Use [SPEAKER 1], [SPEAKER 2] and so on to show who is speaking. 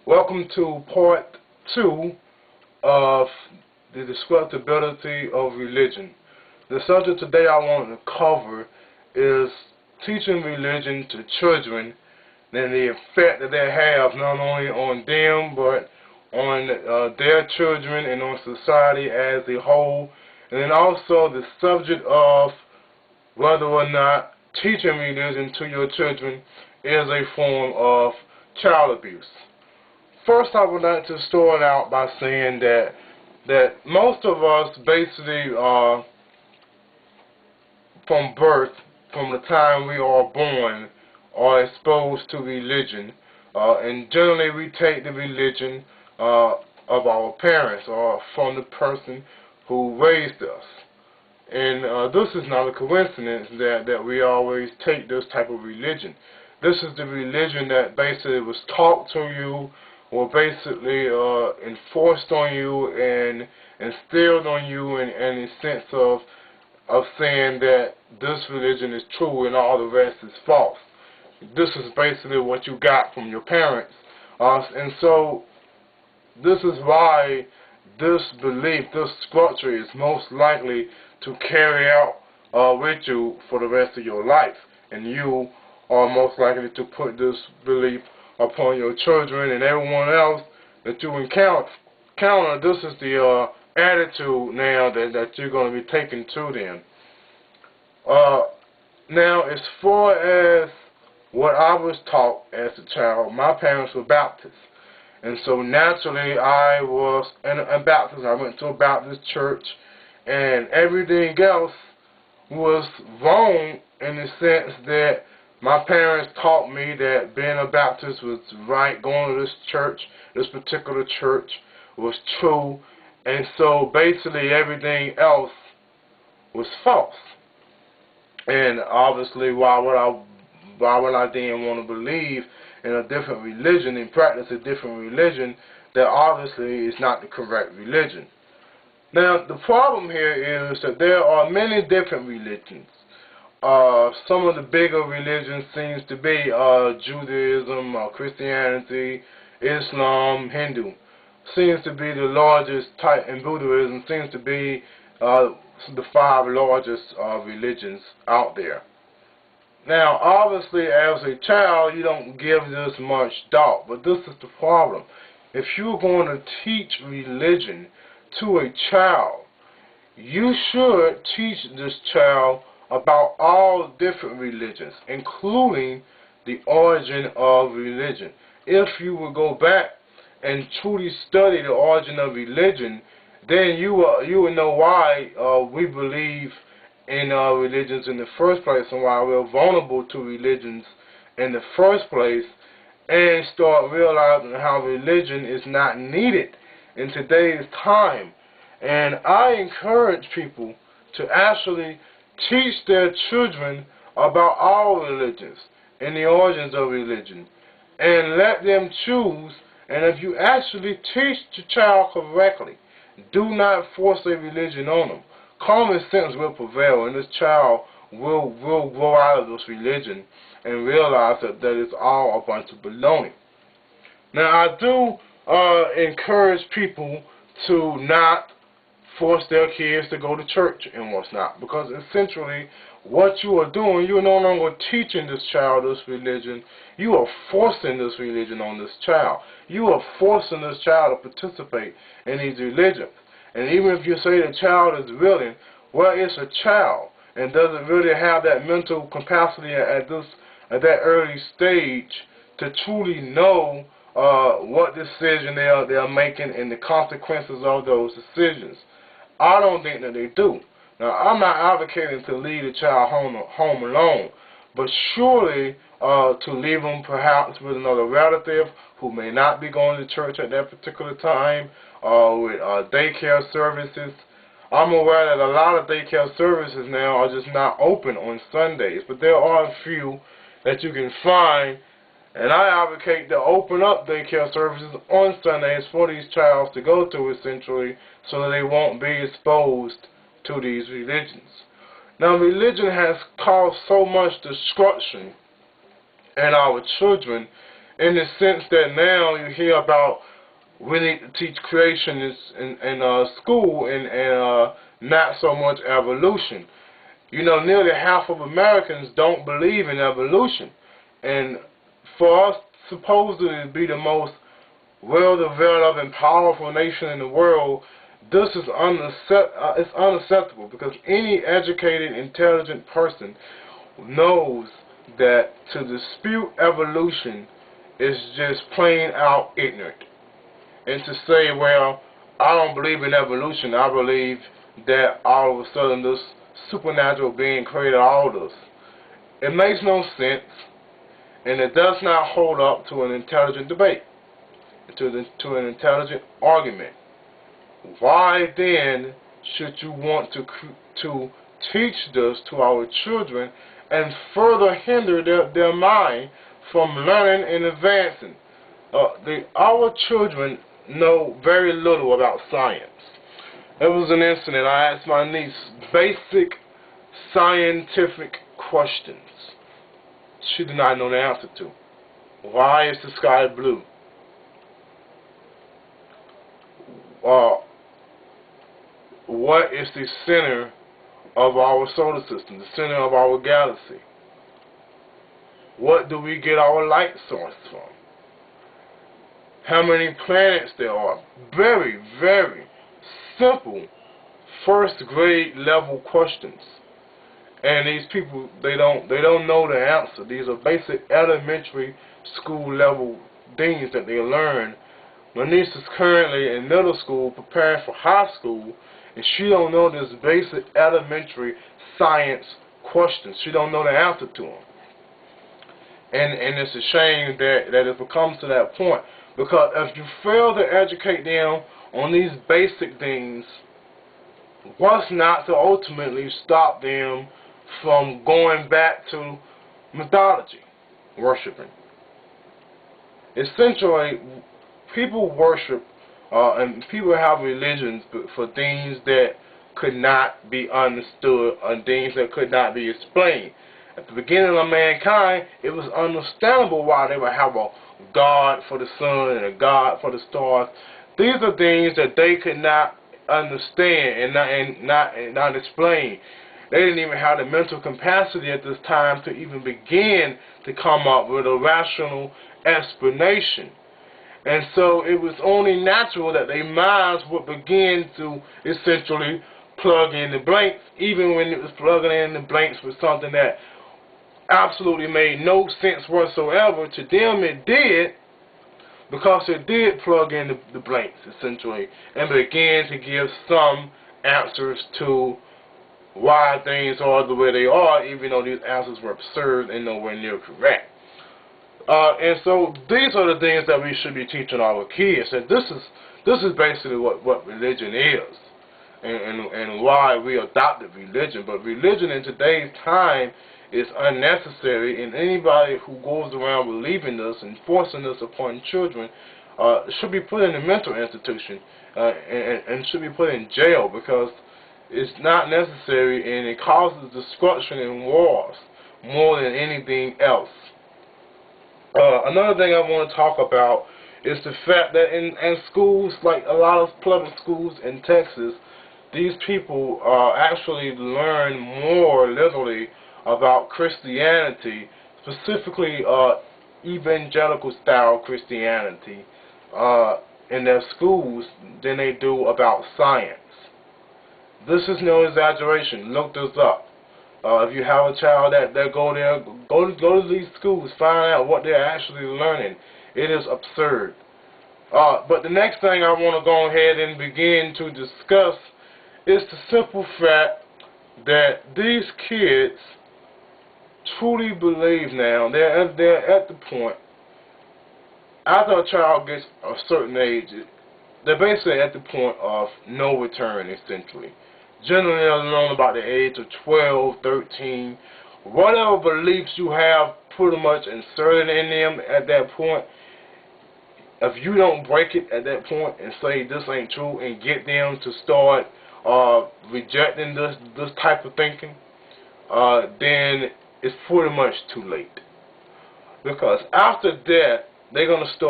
[SPEAKER 1] Welcome to part 2 of the Destructiveness of Religion. The subject today I want to cover is teaching religion to children and the effect that they have not only on them but on their children and on society as a whole, and then also the subject of whether or not teaching religion to your children is a form of child abuse. First, I would like to start out by saying that most of us basically from birth, from the time we are born, are exposed to religion, and generally we take the religion of our parents or from the person who raised us. And this is not a coincidence that we always take this type of religion. This is the religion that basically was taught to you, or basically enforced on you and instilled on you in a sense of saying that this religion is true and all the rest is false. This is basically what you got from your parents. And so this is why this belief, this structure is most likely to carry out with you for the rest of your life. And you are most likely to put this belief upon your children and everyone else that you encounter. This is the attitude now that you're going to be taking to them. Now, as far as what I was taught as a child, my parents were Baptists. And so naturally I was a Baptist. I went to a Baptist church, and everything else was wrong in the sense that my parents taught me that being a Baptist was right, going to this church, this particular church, was true, and so basically everything else was false. And obviously, why would I then want to believe in a different religion and practice a different religion that obviously is not the correct religion? Now, the problem here is that there are many different religions. Some of the bigger religions seems to be Judaism, Christianity, Islam, Hindu. Seems to be the largest type, and Buddhism seems to be the 5 largest religions out there. Now, obviously, as a child, you don't give this much thought, but this is the problem. If you're going to teach religion to a child, you should teach this child about all different religions, including the origin of religion. If you will go back and truly study the origin of religion, then you will know why we believe in religions in the first place and why we're vulnerable to religions in the first place, and start realizing how religion is not needed in today's time. And I encourage people to actually teach their children about all religions and the origins of religion, and let them choose. And if you actually teach the child correctly, do not force a religion on them. Common sense will prevail, and this child will grow out of this religion and realize that it's all a bunch of baloney. Now, I do encourage people to not force their kids to go to church and what's not, because essentially what you are doing, you're no longer teaching this child this religion, you are forcing this religion on this child. You are forcing this child to participate in these religions. And even if you say the child is willing, well, it's a child, and doesn't really have that mental capacity at that early stage to truly know what decision they are making and the consequences of those decisions. I don't think that they do. Now, I'm not advocating to leave a child home alone, but surely to leave them perhaps with another relative who may not be going to church at that particular time, with daycare services. I'm aware that a lot of daycare services now are just not open on Sundays, but there are a few that you can find, and I advocate to open up daycare services on Sundays for these child to go to, essentially, so that they won't be exposed to these religions. Now, religion has caused so much destruction in our children in the sense that now you hear about we need to teach creation in school and not so much evolution. You know, nearly half of Americans don't believe in evolution. And for us supposedly to be the most well-developed and powerful nation in the world, this is it's unacceptable, because any educated, intelligent person knows that to dispute evolution is just plain out ignorant. And to say, well, I don't believe in evolution, I believe that all of a sudden this supernatural being created all of us. It makes no sense, and it does not hold up to an intelligent debate, to an intelligent argument. Why then should you want to teach this to our children and further hinder their mind from learning and advancing? Our children know very little about science. There was an incident. I asked my niece basic scientific questions. She did not know the answer to. Why is the sky blue? What is the center of our solar system, the center of our galaxy? What do we get our light source from? How many planets there are? Very, very simple first grade level questions. And these people, they don't know the answer. These are basic elementary school level things that they learn. My niece is currently in middle school preparing for high school, and she don't know this basic elementary science questions. She don't know the answer to them. And it's a shame that it becomes to that point, because if you fail to educate them on these basic things, what's not to ultimately stop them from going back to mythology, worshiping? Essentially, people worship and people have religions for things that could not be understood and things that could not be explained. At the beginning of mankind, it was understandable why they would have a God for the sun and a God for the stars. These are things that they could not understand and not explain. They didn't even have the mental capacity at this time to even begin to come up with a rational explanation. And so it was only natural that their minds would begin to essentially plug in the blanks, even when it was plugging in the blanks with something that absolutely made no sense whatsoever. To them it did, because it did plug in the blanks, essentially, and began to give some answers to why things are the way they are, even though these answers were absurd and nowhere near correct. And so these are the things that we should be teaching our kids. And this is basically what religion is, and why we adopted religion. But religion in today's time is unnecessary, and anybody who goes around believing this and forcing this upon children should be put in a mental institution and should be put in jail, because it's not necessary and it causes destruction and wars more than anything else. Another thing I want to talk about is the fact that in schools, like a lot of public schools in Texas, these people actually learn more literally about Christianity, specifically evangelical style Christianity, in their schools than they do about science. This is no exaggeration. Look this up. If you have a child that go there, go to these schools, find out what they're actually learning. It is absurd. But the next thing I want to go ahead and begin to discuss is the simple fact that these kids truly believe now, they're at the point, after a child gets a certain age, they're basically at the point of no return, essentially. Generally around about the age of 12, 13, whatever beliefs you have pretty much inserted in them at that point, if you don't break it at that point and say this ain't true and get them to start rejecting this type of thinking, then it's pretty much too late. Because after that, they're going to start